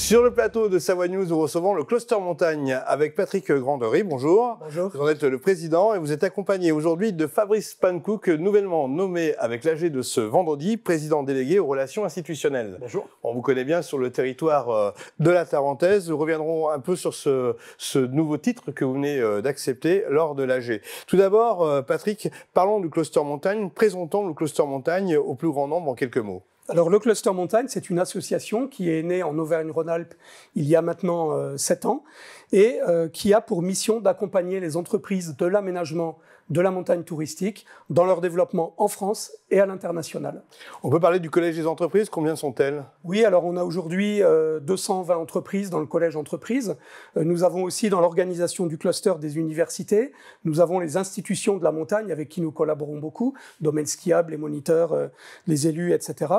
Sur le plateau de Savoie News, nous recevons le Cluster Montagne avec Patrick Grandery. Bonjour. Bonjour. Vous en êtes le président et vous êtes accompagné aujourd'hui de Fabrice Pankouk, nouvellement nommé avec l'AG de ce vendredi, président délégué aux relations institutionnelles. Bonjour. On vous connaît bien sur le territoire de la Tarentaise. Nous reviendrons un peu sur ce nouveau titre que vous venez d'accepter lors de l'AG. Tout d'abord, Patrick, parlons du Cluster Montagne. Présentons le Cluster Montagne au plus grand nombre en quelques mots. Alors le Cluster Montagne, c'est une association qui est née en Auvergne-Rhône-Alpes il y a maintenant 7 ans et qui a pour mission d'accompagner les entreprises de l'aménagement de la montagne touristique dans leur développement en France et à l'international. On peut parler du Collège des entreprises, combien sont-elles? Oui, alors on a aujourd'hui 220 entreprises dans le Collège entreprises. Nous avons aussi dans l'organisation du cluster des universités. Nous avons les institutions de la montagne avec qui nous collaborons beaucoup, domaine skiable, les moniteurs, les élus, etc.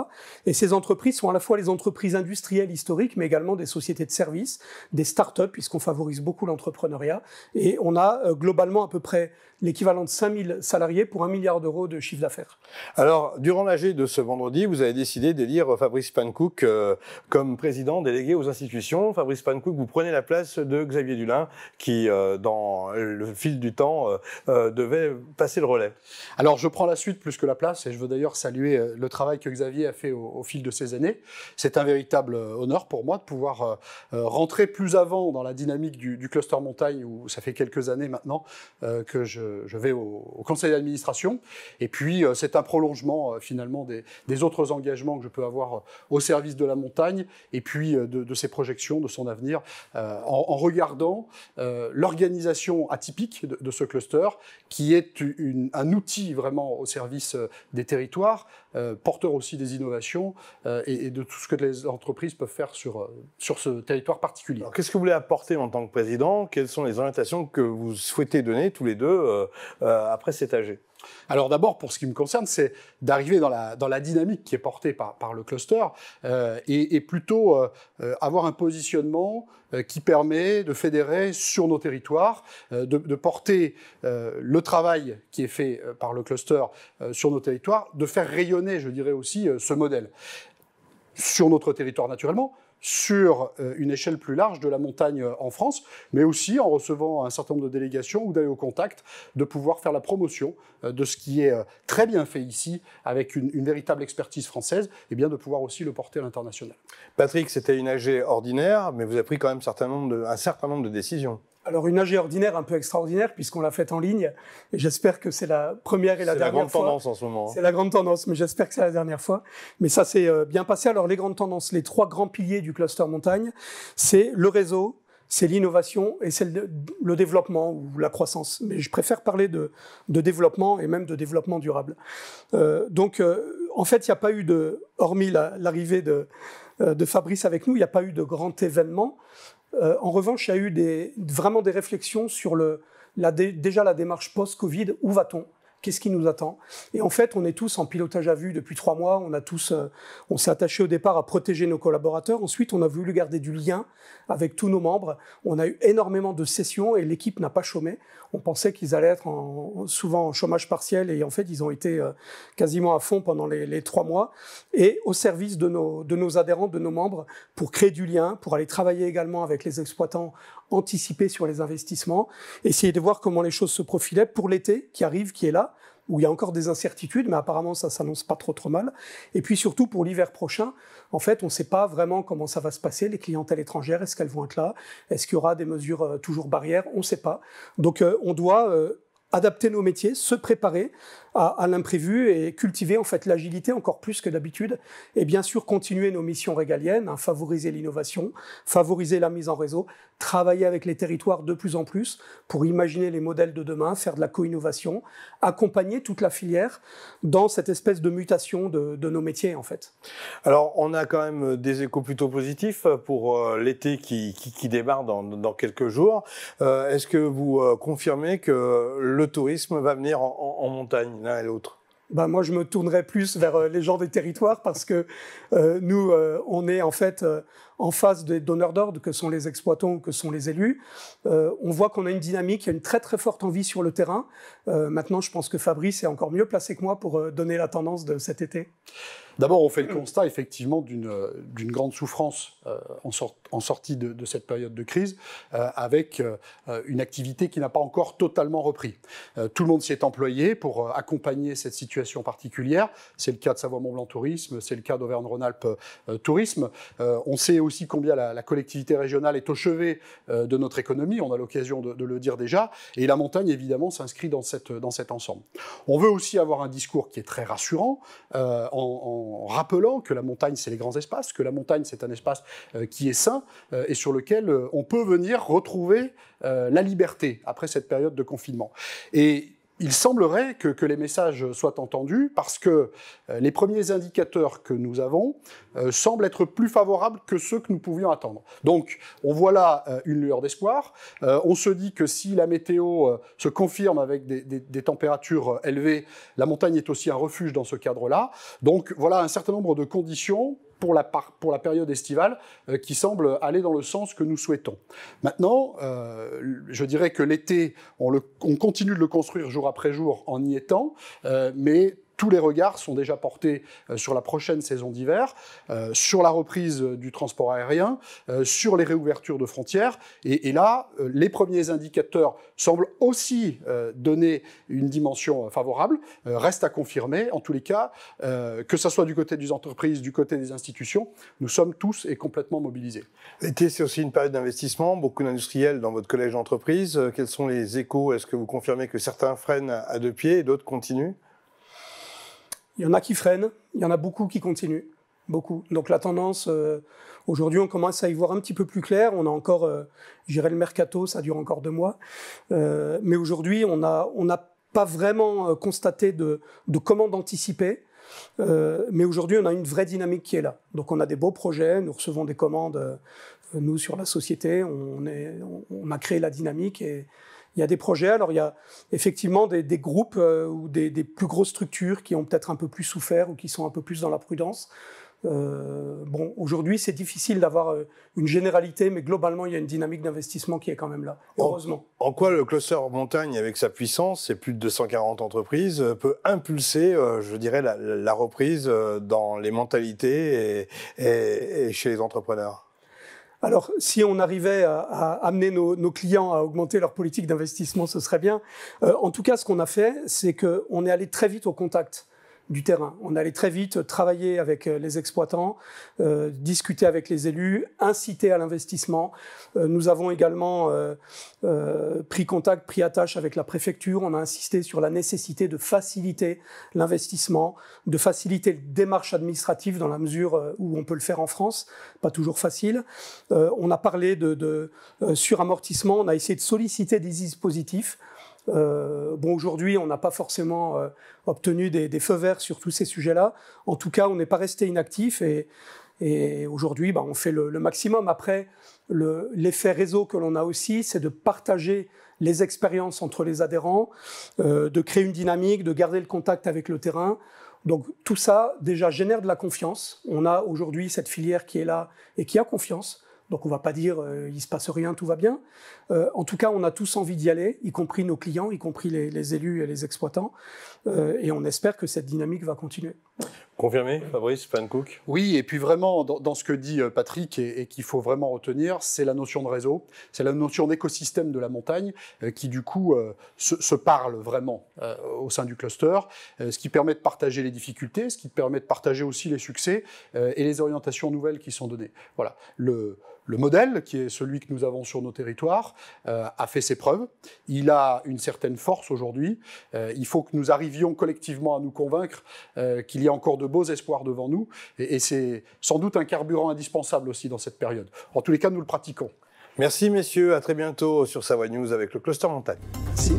Et ces entreprises sont à la fois les entreprises industrielles historiques, mais également des sociétés de services, des start-up, puisqu'on favorise beaucoup l'entrepreneuriat. Et on a globalement à peu près l'équivalent de 5000 salariés pour 1 milliard d'euros de chiffre d'affaires. Alors, durant l'AG de ce vendredi, vous avez décidé d'élire Fabrice Pankouk comme président délégué aux institutions. Fabrice Pankouk, vous prenez la place de Xavier Dulin, qui, dans le fil du temps, devait passer le relais. Alors, je prends la suite plus que la place, et je veux d'ailleurs saluer le travail que Xavier a fait au fil de ces années. C'est un véritable honneur pour moi de pouvoir rentrer plus avant dans la dynamique du cluster montagne, où ça fait quelques années maintenant que je vais au conseil d'administration. Et puis, c'est un prolongement finalement des autres engagements que je peux avoir au service de la montagne et puis de ses projections, de son avenir, en regardant l'organisation atypique de ce cluster, qui est un outil vraiment au service des territoires, porteur aussi des innovations et de tout ce que les entreprises peuvent faire sur ce territoire particulier. Qu'est-ce que vous voulez apporter en tant que président? Quelles sont les orientations que vous souhaitez donner tous les deux après cet AG? Alors d'abord, pour ce qui me concerne, c'est d'arriver dans la dynamique qui est portée par le cluster et plutôt avoir un positionnement qui permet de fédérer sur nos territoires, de porter le travail qui est fait par le cluster sur nos territoires, de faire rayonner, je dirais aussi, ce modèle sur notre territoire naturellement, sur une échelle plus large de la montagne en France, mais aussi en recevant un certain nombre de délégations ou d'aller au contact, de pouvoir faire la promotion de ce qui est très bien fait ici, avec une véritable expertise française, et bien de pouvoir aussi le porter à l'international. Patrick, c'était une AG ordinaire, mais vous avez pris quand même un certain nombre de décisions. Alors une AG ordinaire un peu extraordinaire puisqu'on l'a faite en ligne et j'espère que c'est la première et la dernière fois. C'est la grande tendance en ce moment. C'est la grande tendance, mais j'espère que c'est la dernière fois. Mais ça s'est bien passé. Alors les grandes tendances, les 3 grands piliers du cluster montagne, c'est le réseau, c'est l'innovation et c'est le développement ou la croissance. Mais je préfère parler de développement et même de développement durable. En fait, il n'y a pas eu hormis l'arrivée de Fabrice avec nous, il n'y a pas eu de grand événement. En revanche, il y a eu vraiment des réflexions sur déjà la démarche post-Covid. Où va-t-on? Qu'est-ce qui nous attend? Et en fait, on est tous en pilotage à vue depuis 3 mois. On s'est attaché au départ à protéger nos collaborateurs. Ensuite, on a voulu garder du lien avec tous nos membres. On a eu énormément de sessions et l'équipe n'a pas chômé. On pensait qu'ils allaient être souvent en chômage partiel et en fait, ils ont été quasiment à fond pendant les 3 mois et au service de nos adhérents, de nos membres, pour créer du lien, pour aller travailler également avec les exploitants, anticiper sur les investissements, essayer de voir comment les choses se profilaient pour l'été qui arrive, qui est là, où il y a encore des incertitudes, mais apparemment ça s'annonce pas trop mal. Et puis surtout pour l'hiver prochain, en fait, on ne sait pas vraiment comment ça va se passer, les clientèles étrangères, est-ce qu'elles vont être là? Est-ce qu'il y aura des mesures toujours barrières? On ne sait pas. Donc on doit adapter nos métiers, se préparer à l'imprévu et cultiver en fait l'agilité encore plus que d'habitude et bien sûr continuer nos missions régaliennes, favoriser l'innovation, favoriser la mise en réseau, travailler avec les territoires de plus en plus pour imaginer les modèles de demain, faire de la co-innovation, accompagner toute la filière dans cette espèce de mutation de nos métiers en fait. Alors on a quand même des échos plutôt positifs pour l'été qui démarre dans quelques jours. Est-ce que vous confirmez que le tourisme va venir en montagne, l'un et l'autre? Moi, je me tournerai plus vers les gens des territoires parce que nous, on est en fait en face des donneurs d'ordre, que sont les exploitants ou que sont les élus. On voit qu'on a une dynamique, il y a une très très forte envie sur le terrain. Maintenant, je pense que Fabrice est encore mieux placé que moi pour donner la tendance de cet été. D'abord, on fait le constat effectivement d'une grande souffrance en sortie de cette période de crise, avec une activité qui n'a pas encore totalement repris. Tout le monde s'y est employé pour accompagner cette situation particulière. C'est le cas de Savoie-Mont-Blanc Tourisme, c'est le cas d'Auvergne-Rhône-Alpes Tourisme. On sait aussi combien la collectivité régionale est au chevet de notre économie, on a l'occasion de le dire déjà, et la montagne évidemment s'inscrit dans cet ensemble. On veut aussi avoir un discours qui est très rassurant, en rappelant que la montagne c'est les grands espaces, que la montagne c'est un espace qui est sain et sur lequel on peut venir retrouver la liberté après cette période de confinement. Et il semblerait que les messages soient entendus parce que les premiers indicateurs que nous avons semblent être plus favorables que ceux que nous pouvions attendre. Donc, on voit là une lueur d'espoir. On se dit que si la météo se confirme avec des températures élevées, la montagne est aussi un refuge dans ce cadre-là. Donc, voilà un certain nombre de conditions pour la période estivale qui semble aller dans le sens que nous souhaitons. Maintenant, je dirais que l'été, on continue de le construire jour après jour en y étant, mais tous les regards sont déjà portés sur la prochaine saison d'hiver, sur la reprise du transport aérien, sur les réouvertures de frontières. Et là, les premiers indicateurs semblent aussi donner une dimension favorable. Reste à confirmer, en tous les cas, que ce soit du côté des entreprises, du côté des institutions, nous sommes tous et complètement mobilisés. L'été, c'est aussi une période d'investissement. Beaucoup d'industriels dans votre collège d'entreprise. Quels sont les échos? Est-ce que vous confirmez que certains freinent à deux pieds et d'autres continuent? Il y en a qui freinent, il y en a beaucoup qui continuent, beaucoup. Donc la tendance, aujourd'hui, on commence à y voir un petit peu plus clair. On a encore, je dirais le mercato, ça dure encore 2 mois. Mais aujourd'hui, on n'a pas vraiment constaté de commande anticipée. Mais aujourd'hui, on a une vraie dynamique qui est là. Donc on a des beaux projets, nous recevons des commandes, nous sur la société, on a créé la dynamique et il y a des projets. Alors il y a effectivement des groupes ou des plus grosses structures qui ont peut-être un peu plus souffert ou qui sont un peu plus dans la prudence. Bon, aujourd'hui, c'est difficile d'avoir une généralité, mais globalement, il y a une dynamique d'investissement qui est quand même là, heureusement. En quoi le cluster montagne, avec sa puissance, c'est plus de 240 entreprises, peut impulser, je dirais, la reprise dans les mentalités et chez les entrepreneurs? Alors, si on arrivait à amener nos clients à augmenter leur politique d'investissement, ce serait bien. En tout cas, ce qu'on a fait, c'est qu'on est allé très vite au contact du terrain. On allait très vite travailler avec les exploitants, discuter avec les élus, inciter à l'investissement. Nous avons également pris contact, pris attache avec la préfecture. On a insisté sur la nécessité de faciliter l'investissement, de faciliter les démarches administratives dans la mesure où on peut le faire en France. Pas toujours facile. On a parlé de suramortissement. On a essayé de solliciter des dispositifs. Bon, aujourd'hui, on n'a pas forcément obtenu des feux verts sur tous ces sujets-là. En tout cas, on n'est pas resté inactif et aujourd'hui, on fait le maximum. Après, l'effet réseau que l'on a aussi, c'est de partager les expériences entre les adhérents, de créer une dynamique, de garder le contact avec le terrain. Donc tout ça, déjà, génère de la confiance. On a aujourd'hui cette filière qui est là et qui a confiance. Donc on ne va pas dire il ne se passe rien, tout va bien. En tout cas, on a tous envie d'y aller, y compris nos clients, y compris les élus et les exploitants. Et on espère que cette dynamique va continuer. Confirmé, Fabrice Pannecook? Oui, et puis vraiment, dans ce que dit Patrick et qu'il faut vraiment retenir, c'est la notion de réseau, c'est la notion d'écosystème de la montagne qui du coup se parle vraiment au sein du cluster, ce qui permet de partager les difficultés, ce qui permet de partager aussi les succès et les orientations nouvelles qui sont données. Voilà, le modèle, qui est celui que nous avons sur nos territoires, a fait ses preuves. Il a une certaine force aujourd'hui. Il faut que nous arrivions collectivement à nous convaincre qu'il y a encore de beaux espoirs devant nous. Et c'est sans doute un carburant indispensable aussi dans cette période. En tous les cas, nous le pratiquons. Merci messieurs, à très bientôt sur Savoie News avec le Cluster Montagne. Merci.